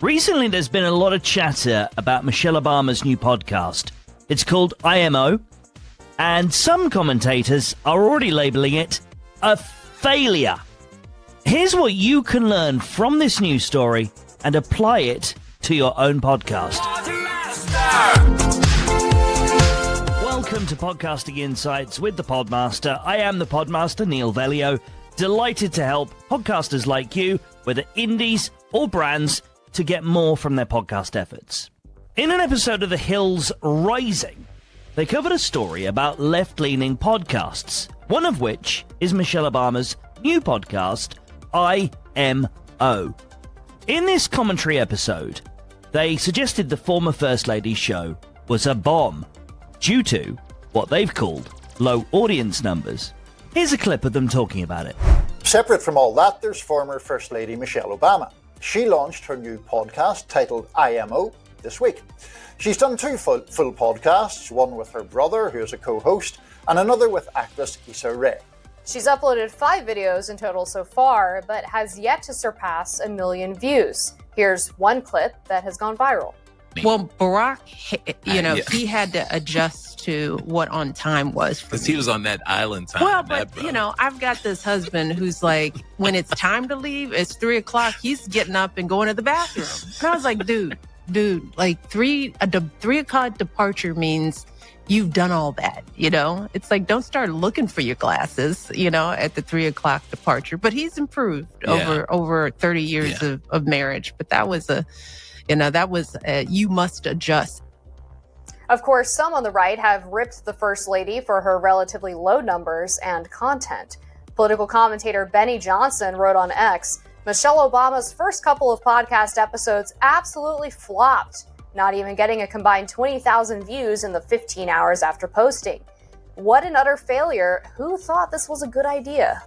Recently, there's been a lot of chatter about Michelle Obama's new podcast. It's called IMO, and some commentators are already labeling it a failure. Here's what you can learn from this news story and apply it to your own podcast. Welcome to Podcasting Insights with the Podmaster. I am the Podmaster, Neil Velio, delighted to help podcasters like you, whether indies or brands, to get more from their podcast efforts. In an episode of The Hills Rising, they covered a story about left-leaning podcasts, one of which is Michelle Obama's new podcast, IMO. In this commentary episode, they suggested the former First Lady's show was a bomb due to what they've called low audience numbers. Here's a clip of them talking about it. Separate from all that, there's former First Lady Michelle Obama. She launched her new podcast titled IMO this week. She's done two full podcasts, one with her brother, who is a co-host, and another with actress Issa Rae. She's uploaded 5 videos in total so far, but has yet to surpass 1 million views. Here's one clip that has gone viral. Well, Barack, he had to adjust to what on time was. Because he was on that island time. Well, but, I've got this husband who's like, when it's time to leave, it's 3 o'clock, he's getting up and going to the bathroom. And I was like, dude, like 3 o'clock departure means you've done all that, It's like, don't start looking for your glasses, at the 3 o'clock departure. But he's improved over 30 years of marriage. But that was you must adjust. Of course, some on the right have ripped the First Lady for her relatively low numbers and content. Political commentator Benny Johnson wrote on X, Michelle Obama's first couple of podcast episodes absolutely flopped, not even getting a combined 20,000 views in the 15 hours after posting. What an utter failure. Who thought this was a good idea?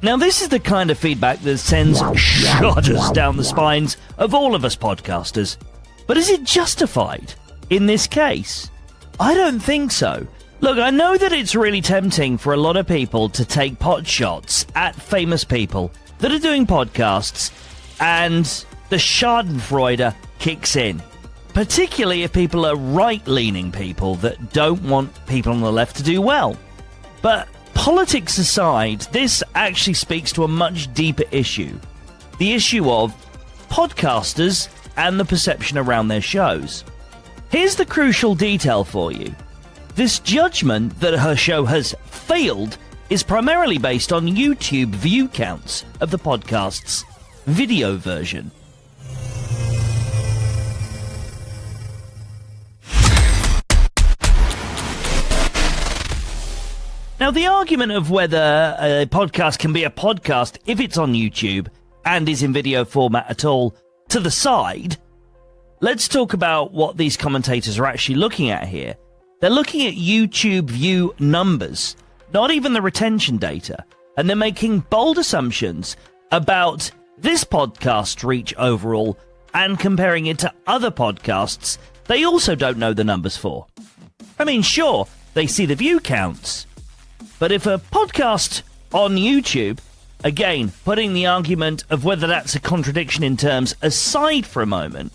Now, this is the kind of feedback that sends shudders down the spines of all of us podcasters. But is it justified in this case? I don't think so. Look, I know that it's really tempting for a lot of people to take pot shots at famous people that are doing podcasts, and the schadenfreude kicks in. Particularly if people are right-leaning people that don't want people on the left to do well. But politics aside, this actually speaks to a much deeper issue. The issue of podcasters and the perception around their shows. Here's the crucial detail for you. This judgment that her show has failed is primarily based on YouTube view counts of the podcast's video version. Now, the argument of whether a podcast can be a podcast if it's on YouTube and is in video format at all to the side, let's talk about what these commentators are actually looking at here. They're looking at YouTube view numbers, not even the retention data, and they're making bold assumptions about this podcast's reach overall and comparing it to other podcasts they also don't know the numbers for. I mean, sure, they see the view counts, but if a podcast on YouTube, again, putting the argument of whether that's a contradiction in terms aside for a moment,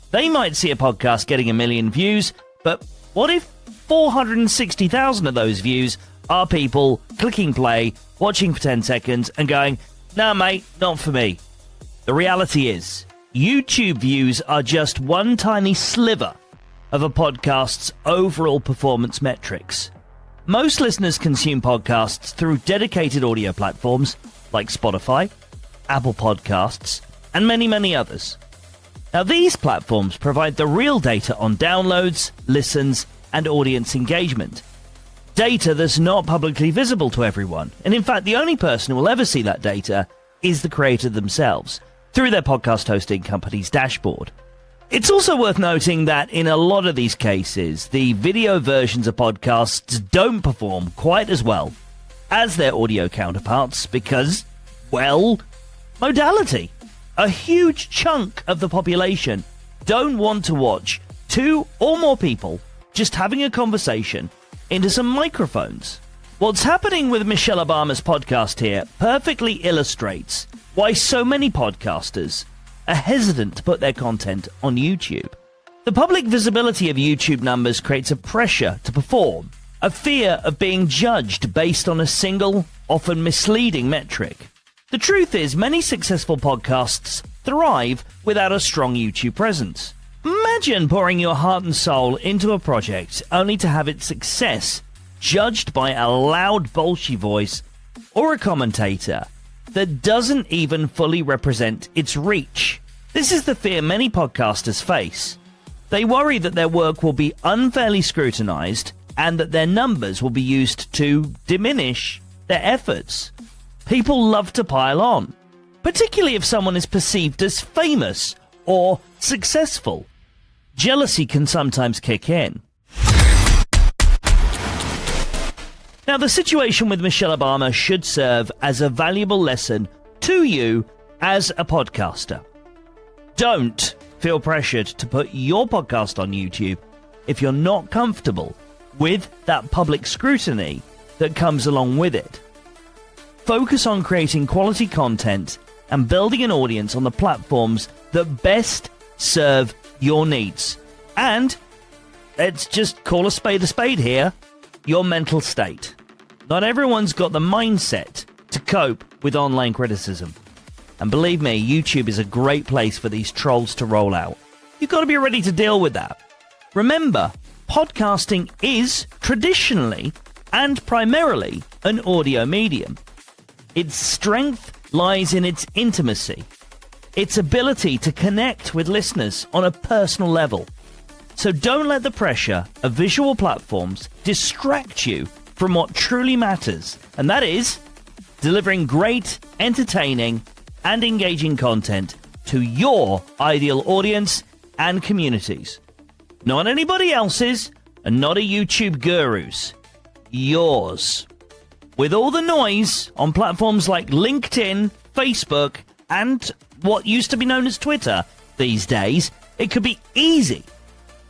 they might see a podcast getting 1 million views, but what if 460,000 of those views are people clicking play, watching for 10 seconds and going, nah, mate, not for me? The reality is, YouTube views are just one tiny sliver of a podcast's overall performance metrics. Most listeners consume podcasts through dedicated audio platforms like Spotify, Apple Podcasts, and many, many others. Now, these platforms provide the real data on downloads, listens, and audience engagement. Data that's not publicly visible to everyone. And in fact, the only person who will ever see that data is the creator themselves, through their podcast hosting company's dashboard. It's also worth noting that in a lot of these cases, the video versions of podcasts don't perform quite as well as their audio counterparts because, well, modality. A huge chunk of the population don't want to watch 2 or more people just having a conversation into some microphones. What's happening with Michelle Obama's podcast here perfectly illustrates why so many podcasters are hesitant to put their content on YouTube. The public visibility of YouTube numbers creates a pressure to perform, a fear of being judged based on a single, often misleading metric. The truth is, many successful podcasts thrive without a strong YouTube presence. Imagine pouring your heart and soul into a project only to have its success judged by a loud, bolshy voice or a commentator that doesn't even fully represent its reach. This is the fear many podcasters face. They worry that their work will be unfairly scrutinized and that their numbers will be used to diminish their efforts. People love to pile on, particularly if someone is perceived as famous or successful. Jealousy can sometimes kick in. Now, the situation with Michelle Obama should serve as a valuable lesson to you as a podcaster. Don't feel pressured to put your podcast on YouTube if you're not comfortable with that public scrutiny that comes along with it. Focus on creating quality content and building an audience on the platforms that best serve your needs. And let's just call a spade here, your mental state. Not everyone's got the mindset to cope with online criticism. And believe me, YouTube is a great place for these trolls to roll out. You've got to be ready to deal with that. Remember, podcasting is traditionally and primarily an audio medium. Its strength lies in its intimacy, its ability to connect with listeners on a personal level. So don't let the pressure of visual platforms distract you from what truly matters, and that is delivering great, entertaining, and engaging content to your ideal audience and communities. Not anybody else's, and not a YouTube guru's. Yours. With all the noise on platforms like LinkedIn, Facebook, and what used to be known as Twitter these days, it could be easy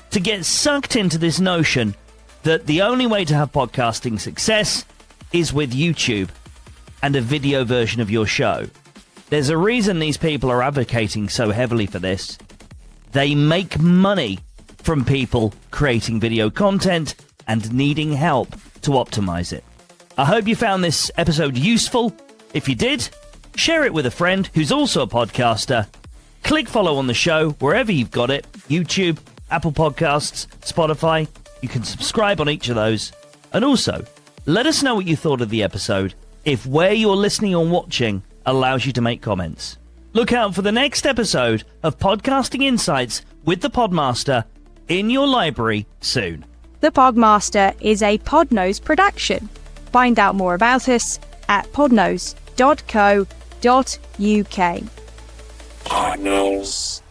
to get sucked into this notion that the only way to have podcasting success is with YouTube and a video version of your show. There's a reason these people are advocating so heavily for this. They make money from people creating video content and needing help to optimize it. I hope you found this episode useful. If you did, share it with a friend who's also a podcaster. Click follow on the show wherever you've got it. YouTube, Apple Podcasts, Spotify. You can subscribe on each of those. And also, let us know what you thought of the episode if where you're listening or watching allows you to make comments. Look out for the next episode of Podcasting Insights with the Podmaster in your library soon. The Podmaster is a Podnose production. Find out more about us at podnose.co.uk. Podnose.